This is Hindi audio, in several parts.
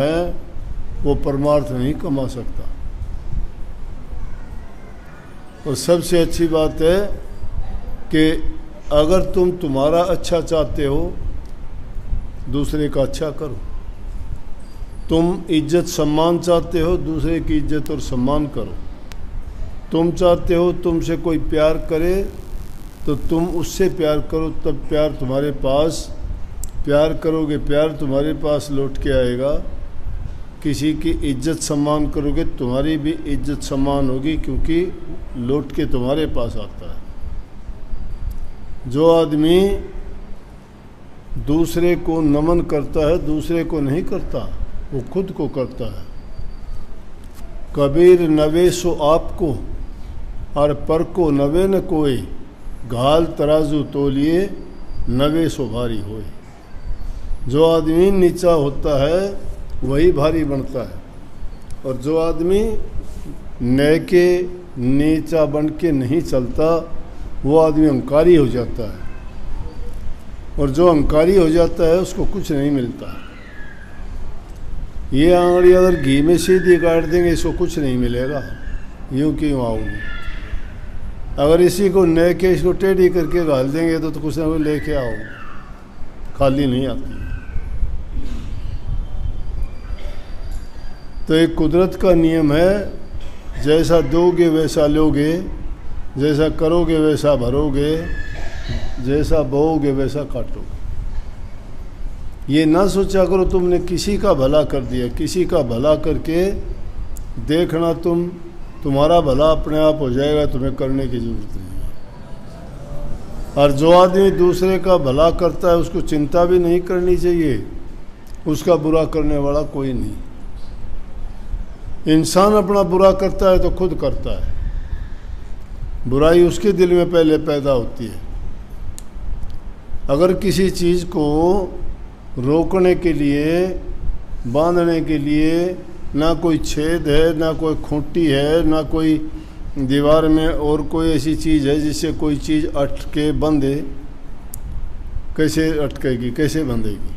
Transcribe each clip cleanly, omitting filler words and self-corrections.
है वो परमार्थ नहीं कमा सकता। और सबसे अच्छी बात है कि अगर तुम तुम्हारा अच्छा चाहते हो, दूसरे का अच्छा करो। तुम इज्जत सम्मान चाहते हो, दूसरे की इज्जत और सम्मान करो। तुम चाहते हो तुमसे कोई प्यार करे तो तुम उससे प्यार करो, तब प्यार तुम्हारे पास, प्यार करोगे प्यार तुम्हारे पास लौट के आएगा। किसी की इज्जत सम्मान करोगे तुम्हारी भी इज्जत सम्मान होगी, क्योंकि लौट के तुम्हारे पास आता है। जो आदमी दूसरे को नमन करता है, दूसरे को नहीं करता, वो खुद को करता है। कबीर नवे सो आपको और पर को नवे न कोई, घाल तराजू तोलिए नवे सो भारी होए। जो आदमी नीचा होता है वही भारी बनता है, और जो आदमी नेके नीचा बन के नहीं चलता वो आदमी अहंकारी हो जाता है। और जो अहंकारी हो जाता है उसको कुछ नहीं मिलता। ये आंगड़ी अगर घी में सीधी काट देंगे इसको कुछ नहीं मिलेगा, यूँ क्यों आऊँगी। अगर इसी को नेके इसको टेढ़ी करके घाल देंगे तो कुछ ना कुछ लेके आओ, खाली नहीं आती। तो एक कुदरत का नियम है, जैसा दोगे वैसा लोगे, जैसा करोगे वैसा भरोगे, जैसा बोओगे वैसा काटोगे। ये ना सोचा करो तुमने किसी का भला कर दिया। किसी का भला करके देखना तुम्हारा भला अपने आप हो जाएगा, तुम्हें करने की जरूरत नहीं है। और जो आदमी दूसरे का भला करता है उसको चिंता भी नहीं करनी चाहिए, उसका बुरा करने वाला कोई नहीं। इंसान अपना बुरा करता है तो खुद करता है, बुराई उसके दिल में पहले पैदा होती है। अगर किसी चीज़ को रोकने के लिए, बांधने के लिए ना कोई छेद है, ना कोई खूंटी है, ना कोई दीवार में और कोई ऐसी चीज़ है जिससे कोई चीज़ अटके बंधे, कैसे अटकेगी, कैसे बंधेगी।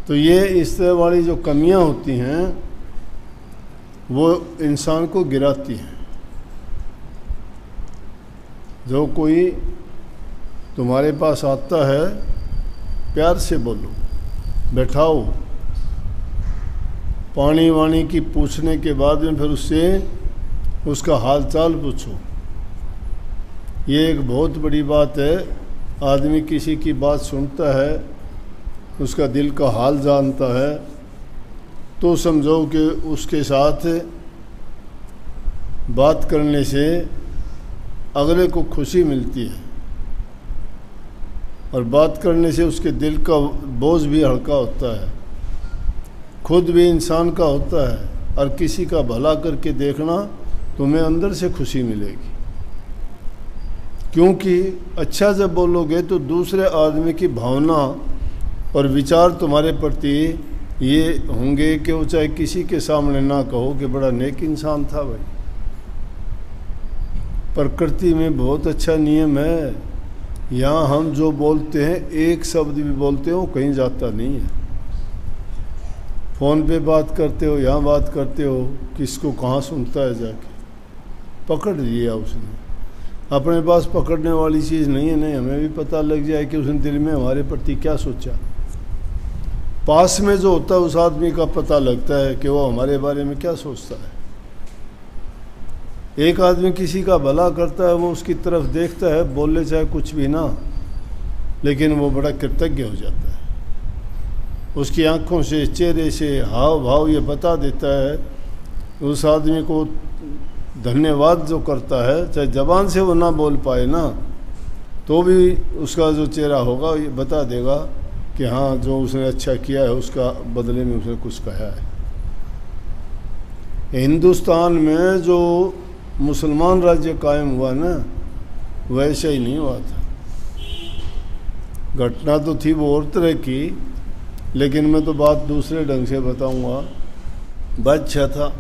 तो ये इस तरह वाली जो कमियां होती हैं वो इंसान को गिराती हैं। जो कोई तुम्हारे पास आता है प्यार से बोलो, बैठाओ, पानी वानी की पूछने के बाद में फिर उससे उसका हाल चाल पूछो। ये एक बहुत बड़ी बात है। आदमी किसी की बात सुनता है, उसका दिल का हाल जानता है, तो समझो कि उसके साथ बात करने से अगले को खुशी मिलती है, और बात करने से उसके दिल का बोझ भी हल्का होता है, खुद भी इंसान का होता है। और किसी का भला करके देखना, तुम्हें अंदर से खुशी मिलेगी। क्योंकि अच्छा जब बोलोगे तो दूसरे आदमी की भावना और विचार तुम्हारे प्रति ये होंगे कि वो चाहे किसी के सामने ना कहो कि बड़ा नेक इंसान था भाई। प्रकृति में बहुत अच्छा नियम है, यहाँ हम जो बोलते हैं, एक शब्द भी बोलते हो कहीं जाता नहीं है। फ़ोन पे बात करते हो, यहाँ बात करते हो, किसको कहाँ सुनता है जाके, पकड़ लिया उसने। अपने पास पकड़ने वाली चीज़ नहीं है। नहीं, हमें भी पता लग जाए कि उसने दिल में हमारे प्रति क्या सोचा। पास में जो होता है उस आदमी का पता लगता है कि वो हमारे बारे में क्या सोचता है। एक आदमी किसी का भला करता है, वो उसकी तरफ देखता है, बोले चाहे कुछ भी ना, लेकिन वो बड़ा कृतज्ञ हो जाता है। उसकी आंखों से, चेहरे से, हाव भाव ये बता देता है उस आदमी को धन्यवाद जो करता है। चाहे ज़बान से वो ना बोल पाए ना, तो भी उसका जो चेहरा होगा ये बता देगा कि हाँ, जो उसने अच्छा किया है उसका बदले में उसने कुछ कहा है। हिंदुस्तान में जो मुसलमान राज्य कायम हुआ ना, वैसे ही नहीं हुआ था। घटना तो थी वो और तरह की, लेकिन मैं तो बात दूसरे ढंग से बताऊंगा। बादशाह था,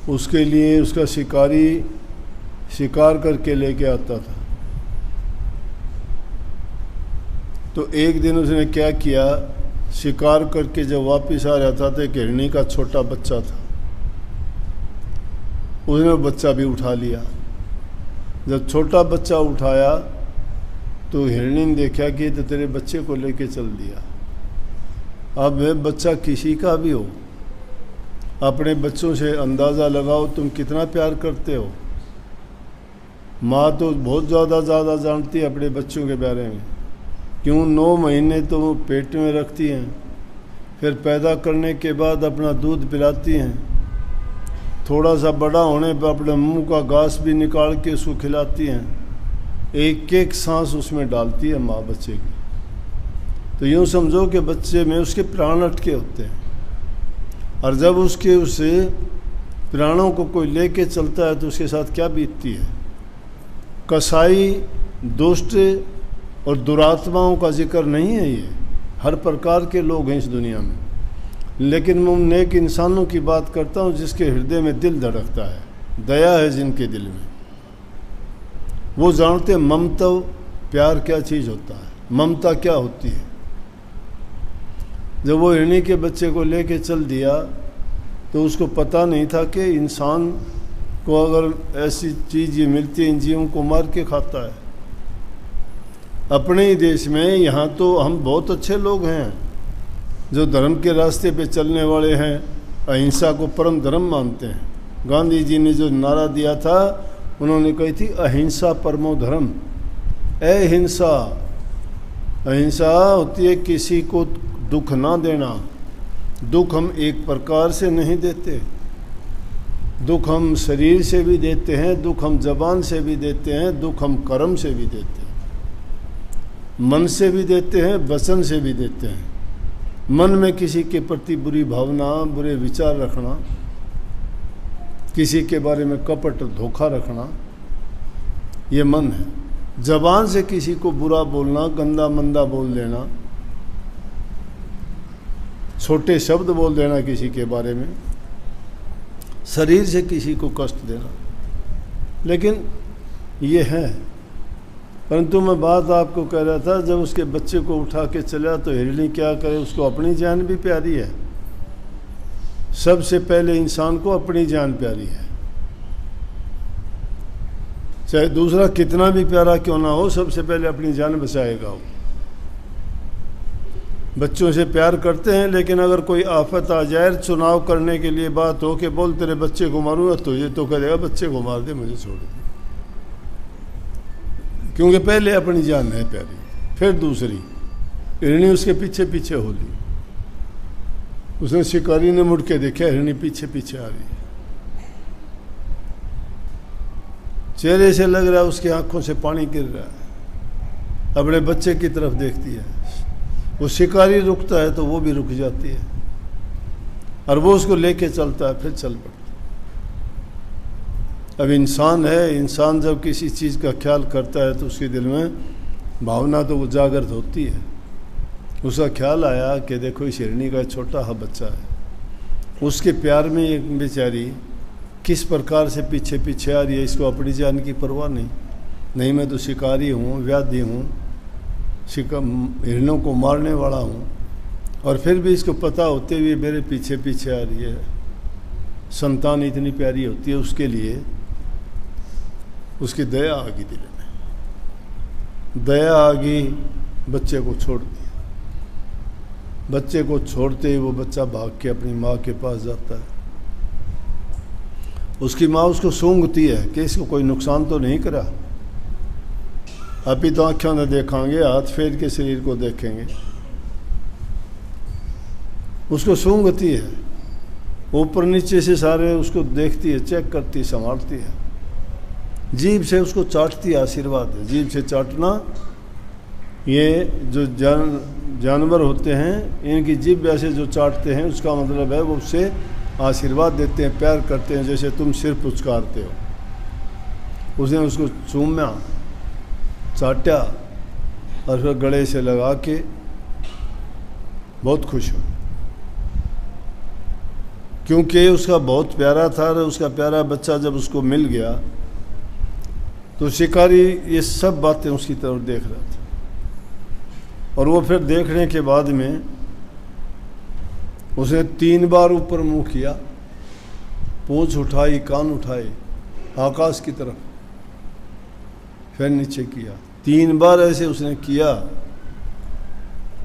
उसके लिए उसका शिकारी शिकार करके लेके आता था। तो एक दिन उसने क्या किया, शिकार करके जब वापस आ रहा था तो एक हिरणी का छोटा बच्चा था, उसने बच्चा भी उठा लिया। जब छोटा बच्चा उठाया तो हिरणी ने देखा कि तो तेरे बच्चे को लेके चल दिया। अब वह बच्चा किसी का भी हो, अपने बच्चों से अंदाज़ा लगाओ तुम कितना प्यार करते हो। माँ तो बहुत ज़्यादा जानती है अपने बच्चों के बारे में, क्यों 9 महीने तो वो पेट में रखती हैं, फिर पैदा करने के बाद अपना दूध पिलाती हैं, थोड़ा सा बड़ा होने पर अपने मुंह का घास भी निकाल के उसको खिलाती हैं, एक एक सांस उसमें डालती है माँ बच्चे की। तो यूँ समझो कि बच्चे में उसके प्राण अटके होते हैं, और जब उसके उसे प्राणों को कोई लेके चलता है तो उसके साथ क्या बीतती है। कसाई, दुष्ट और दुरात्माओं का जिक्र नहीं है, ये हर प्रकार के लोग हैं इस दुनिया में, लेकिन मैं उन नेक इंसानों की बात करता हूँ जिसके हृदय में दिल धड़कता है, दया है जिनके दिल में। वो जानते हैं ममता, प्यार क्या चीज़ होता है, ममता क्या होती है। जब वो हिरणी के बच्चे को लेके चल दिया तो उसको पता नहीं था कि इंसान को अगर ऐसी चीज़ ये मिलती है, इन जीवों को मार के खाता है। अपने ही देश में यहाँ तो हम बहुत अच्छे लोग हैं जो धर्म के रास्ते पे चलने वाले हैं, अहिंसा को परम धर्म मानते हैं। गांधी जी ने जो नारा दिया था, उन्होंने कही थी अहिंसा परमो धर्म। अहिंसा, अहिंसा होती है किसी को दुख ना देना। दुख हम एक प्रकार से नहीं देते, दुख हम शरीर से भी देते हैं, दुख हम जबान से भी देते हैं, दुख हम कर्म से भी देते हैं, मन से भी देते हैं, वचन से भी देते हैं। मन में किसी के प्रति बुरी भावना, बुरे विचार रखना, किसी के बारे में कपट धोखा रखना, ये मन है। जबान से किसी को बुरा बोलना, गंदा मंदा बोल देना, छोटे शब्द बोल देना किसी के बारे में, शरीर से किसी को कष्ट देना, लेकिन ये है। परंतु मैं बात आपको कह रहा था, जब उसके बच्चे को उठा के चला तो हिरणी क्या करे, उसको अपनी जान भी प्यारी है। सबसे पहले इंसान को अपनी जान प्यारी है, चाहे दूसरा कितना भी प्यारा क्यों ना हो, सबसे पहले अपनी जान बचाएगा वो। बच्चों से प्यार करते हैं, लेकिन अगर कोई आफत आ जाए, चुनाव करने के लिए बात हो कि बोल तेरे बच्चे को मारूंगा, तो ये तो कहेगा बच्चे को मार दे, मुझे छोड़ दे, क्योंकि पहले अपनी जान है प्यारी, फिर दूसरी। हिरणी उसके पीछे पीछे हो ली। उसने शिकारी ने मुड़ के देखा, हिरणी पीछे पीछे आ रही है। चेहरे से लग रहा है उसकी आंखों से पानी गिर रहा है, अपने बच्चे की तरफ देखती है। वो शिकारी रुकता है तो वो भी रुक जाती है, और वो उसको लेके चलता है, फिर चल पड़ता है। अब इंसान है, इंसान जब किसी चीज़ का ख्याल करता है तो उसके दिल में भावना तो वो जागृत होती है। उसका ख्याल आया कि देखो इस हिरणी का छोटा सा बच्चा है, उसके प्यार में एक बेचारी किस प्रकार से पीछे पीछे आ रही है, इसको अपनी जान की परवाह नहीं, मैं तो शिकारी हूँ, व्याधि हूँ, हिरणों को मारने वाला हूँ, और फिर भी इसको पता होते हुए मेरे पीछे पीछे आ रही है। संतान इतनी प्यारी होती है, उसके लिए उसकी दया आ गई, दिल में दया आ गई, बच्चे को छोड़ दिया। बच्चे को छोड़ते ही वो बच्चा भाग के अपनी माँ के पास जाता है। उसकी माँ उसको सूंघती है कि इसको कोई नुकसान तो नहीं करा। अभी तो आँखों ने देखेंगे, हाथ फेर के शरीर को देखेंगे। उसको सूंघती है, ऊपर नीचे से सारे उसको देखती है, चेक करती है, संभालती है। जीभ से उसको चाटती है, आशीर्वाद है। जीभ से चाटना, ये जो जानवर होते हैं, इनकी जीभ ऐसे जो चाटते हैं, उसका मतलब है वो उससे आशीर्वाद देते हैं, प्यार करते हैं, जैसे तुम सिर पुचकारते हो। उसने उसको चूमा, चाटा, और फिर गले से लगा के बहुत खुश हो, क्योंकि उसका बहुत प्यारा था। और उसका प्यारा बच्चा जब उसको मिल गया तो शिकारी ये सब बातें उसकी तरफ देख रहा था। और वो फिर देखने के बाद में उसने 3 बार ऊपर मुंह किया, पूंछ उठाई, कान उठाए आकाश की तरफ, फिर नीचे किया। 3 बार ऐसे उसने किया।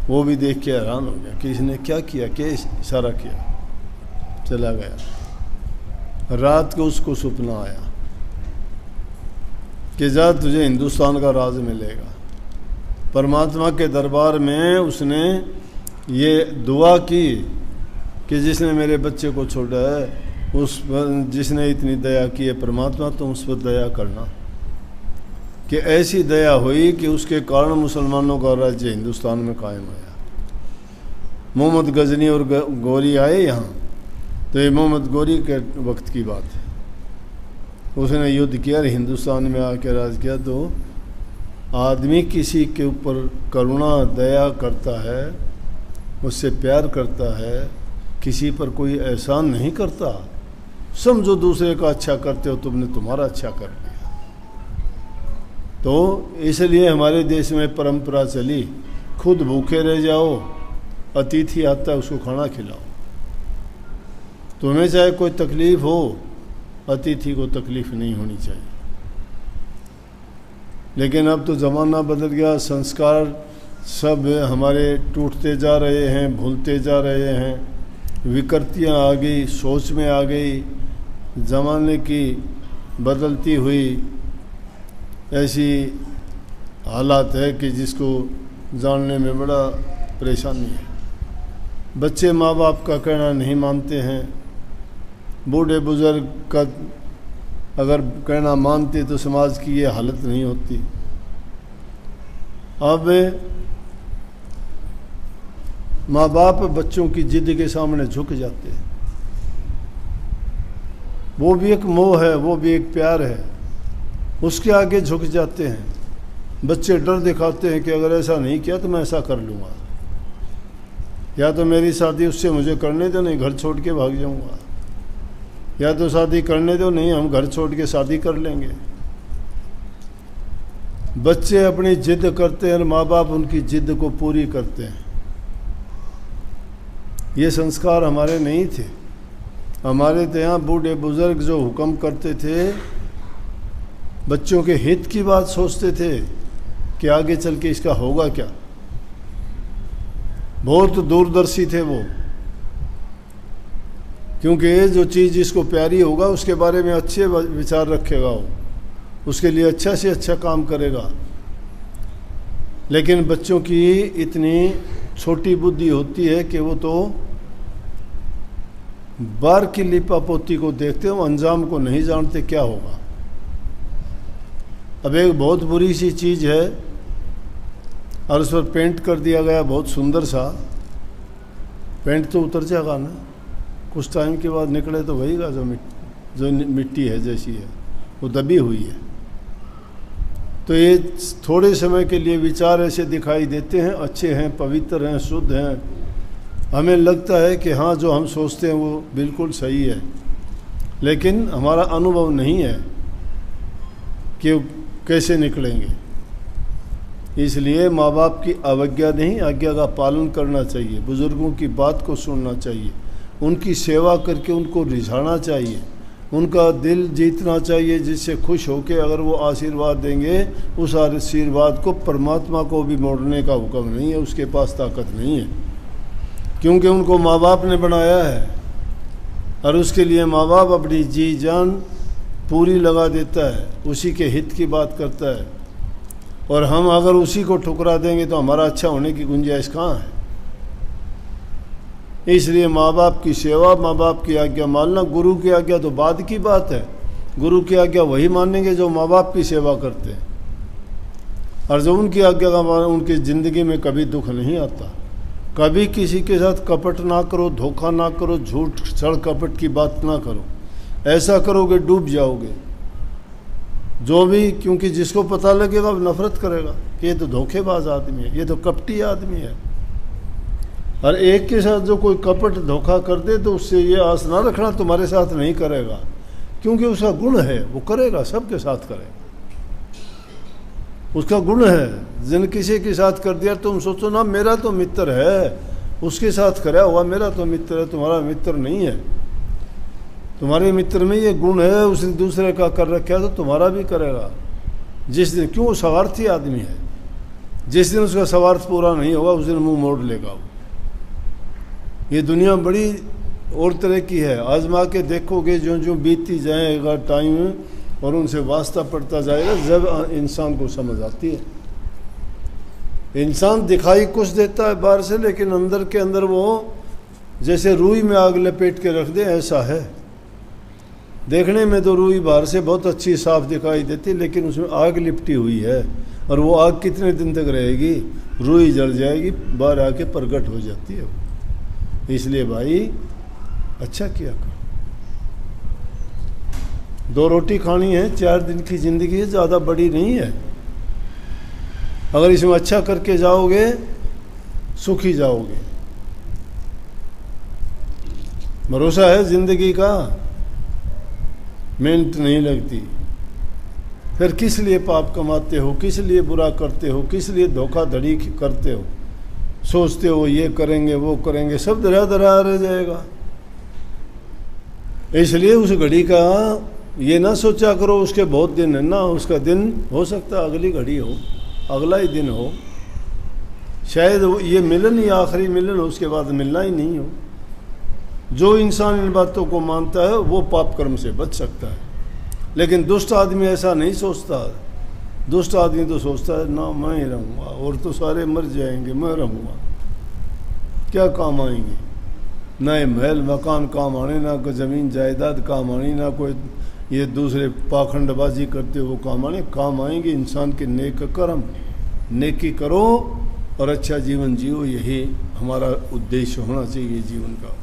वो भी देख के हैरान हो गया कि इसने क्या किया, क्या इशारा किया। चला गया। रात को उसको सपना आया कि जा तुझे हिंदुस्तान का राज मिलेगा। परमात्मा के दरबार में उसने ये दुआ की कि जिसने मेरे बच्चे को छोड़ा है, उस पर जिसने इतनी दया की है परमात्मा, तुम उस पर दया करना। कि ऐसी दया हुई कि उसके कारण मुसलमानों का राज्य हिंदुस्तान में कायम आया। मोहम्मद गजनी और गौरी आए यहाँ, तो ये मोहम्मद गौरी के वक्त की बात है। उसने युद्ध किया, हिंदुस्तान में आकर राज किया। तो आदमी किसी के ऊपर करुणा दया करता है, उससे प्यार करता है, किसी पर कोई एहसान नहीं करता। समझो दूसरे का अच्छा करते हो, तुमने तुम्हारा अच्छा कर लिया। तो इसलिए हमारे देश में परंपरा चली, खुद भूखे रह जाओ, अतिथि आता है उसको खाना खिलाओ। तुम्हें चाहे कोई तकलीफ़ हो, अतिथि को तकलीफ़ नहीं होनी चाहिए। लेकिन अब तो ज़माना बदल गया, संस्कार सब हमारे टूटते जा रहे हैं, भूलते जा रहे हैं, विकृतियाँ आ गई, सोच में आ गई, ज़माने की बदलती हुई ऐसी हालात है कि जिसको जानने में बड़ा परेशानी है। बच्चे माँ बाप का कहना नहीं मानते हैं। बूढ़े बुज़ुर्ग का अगर कहना मानते तो समाज की ये हालत नहीं होती। अब माँ बाप बच्चों की जिद के सामने झुक जाते हैं। वो भी एक मोह है, वो भी एक प्यार है, उसके आगे झुक जाते हैं। बच्चे डर दिखाते हैं कि अगर ऐसा नहीं किया तो मैं ऐसा कर लूँगा, या तो मेरी शादी उससे मुझे करने दो, नहीं घर छोड़ के भाग जाऊँगा, या तो शादी करने दो, नहीं हम घर छोड़ के शादी कर लेंगे। बच्चे अपनी जिद करते हैं और माँ बाप उनकी जिद को पूरी करते हैं। ये संस्कार हमारे नहीं थे। हमारे तो यहाँ बूढ़े बुज़ुर्ग जो हुक्म करते थे, बच्चों के हित की बात सोचते थे कि आगे चल के इसका होगा क्या। बहुत दूरदर्शी थे वो, क्योंकि जो चीज़ जिसको प्यारी होगा उसके बारे में अच्छे विचार रखेगा, वो उसके लिए अच्छा से अच्छा काम करेगा। लेकिन बच्चों की इतनी छोटी बुद्धि होती है कि वो तो बार की लिपापोती को देखते हो, अंजाम को नहीं जानते क्या होगा। अब एक बहुत बुरी सी चीज़ है और उस पर पेंट कर दिया गया बहुत सुंदर सा। पेंट तो उतर जाएगा ना, कुछ टाइम के बाद निकले तो वहीगा जो मिट्टी है जैसी है, वो दबी हुई है। तो ये थोड़े समय के लिए विचार ऐसे दिखाई देते हैं, अच्छे हैं, पवित्र हैं, शुद्ध हैं, हमें लगता है कि हाँ जो हम सोचते हैं वो बिल्कुल सही है, लेकिन हमारा अनुभव नहीं है कि कैसे निकलेंगे। इसलिए माँ बाप की अवज्ञा नहीं, आज्ञा का पालन करना चाहिए। बुज़ुर्गों की बात को सुनना चाहिए, उनकी सेवा करके उनको रिझाना चाहिए, उनका दिल जीतना चाहिए, जिससे खुश होकर अगर वो आशीर्वाद देंगे, उस आशीर्वाद को परमात्मा को भी मोड़ने का हुक्म नहीं है, उसके पास ताकत नहीं है, क्योंकि उनको माँ बाप ने बनाया है और उसके लिए माँ बाप अपनी जी जान पूरी लगा देता है, उसी के हित की बात करता है। और हम अगर उसी को ठुकरा देंगे तो हमारा अच्छा होने की गुंजाइश कहाँ है। इसलिए माँ बाप की सेवा, माँ बाप की आज्ञा मानना, गुरु की आज्ञा तो बाद की बात है। गुरु की आज्ञा वही मानेंगे जो माँ बाप की सेवा करते हैं, और जो उनकी आज्ञा का मान, उनकी ज़िंदगी में कभी दुख नहीं आता। कभी किसी के साथ कपट ना करो, धोखा ना करो, झूठ छल कपट की बात ना करो। ऐसा करोगे डूब जाओगे। जो भी, क्योंकि जिसको पता लगेगा वो नफरत करेगा कि ये तो धोखेबाज आदमी है, ये तो कपटी आदमी है। और एक के साथ जो कोई कपट धोखा कर दे तो उससे ये आस ना रखना तुम्हारे साथ नहीं करेगा, क्योंकि उसका गुण है, वो करेगा, सबके साथ करेगा, उसका गुण है। जिन किसी के साथ कर दिया तुम सोचो ना मेरा तो मित्र है, उसके साथ खड़ा हुआ मेरा तो मित्र है, तुम्हारा मित्र नहीं है। तुम्हारे मित्र में ये गुण है, उसने दूसरे का कर रखा है तो तुम्हारा भी करेगा। जिस दिन, क्यों, स्वार्थी आदमी है, जिस दिन उसका स्वार्थ पूरा नहीं होगा उस दिन मुंह मोड़ लेगा वो। ये दुनिया बड़ी और तरह की है, आजमा के देखोगे, जो जो बीतती जाएगा टाइम और उनसे वास्ता पड़ता जाएगा, जब इंसान को समझ आती है। इंसान दिखाई कुछ देता है बाहर से, लेकिन अंदर के अंदर वो जैसे रुई में आग लपेट के रख दे, ऐसा है। देखने में तो रुई बाहर से बहुत अच्छी साफ दिखाई देती, लेकिन उसमें आग लिपटी हुई है, और वो आग कितने दिन तक रहेगी, रुई जल जाएगी, बाहर आके प्रकट हो जाती है। इसलिए भाई अच्छा किया करो। 2 रोटी खानी है, 4 दिन की ज़िंदगी है, ज़्यादा बड़ी नहीं है। अगर इसमें अच्छा करके जाओगे सुखी जाओगे। भरोसा है ज़िंदगी का, मेहनत नहीं लगती। फिर किस लिए पाप कमाते हो, किस लिए बुरा करते हो, किस लिए धोखाधड़ी करते हो, सोचते हो ये करेंगे वो करेंगे, सब दरा दरा रह जाएगा। इसलिए उस घड़ी का ये ना सोचा करो उसके बहुत दिन है ना, उसका दिन हो सकता है अगली घड़ी हो, अगला ही दिन हो, शायद ये मिलन ही आखिरी मिलन हो, उसके बाद मिलना ही नहीं हो। जो इंसान इन बातों को मानता है वो पाप कर्म से बच सकता है, लेकिन दुष्ट आदमी ऐसा नहीं सोचता। दुष्ट आदमी तो सोचता है ना मैं ही रहूँगा, और तो सारे मर जाएंगे, मैं रहूँगा, क्या काम आएंगे, ना ये महल मकान काम आने, ना कोई ज़मीन जायदाद काम आनी, ना कोई ये दूसरे पाखंडबाजी करते वो काम आने। काम आएंगे इंसान के नेक कर्म। नेकी करो और अच्छा जीवन जियो, यही हमारा उद्देश्य होना चाहिए जीवन का।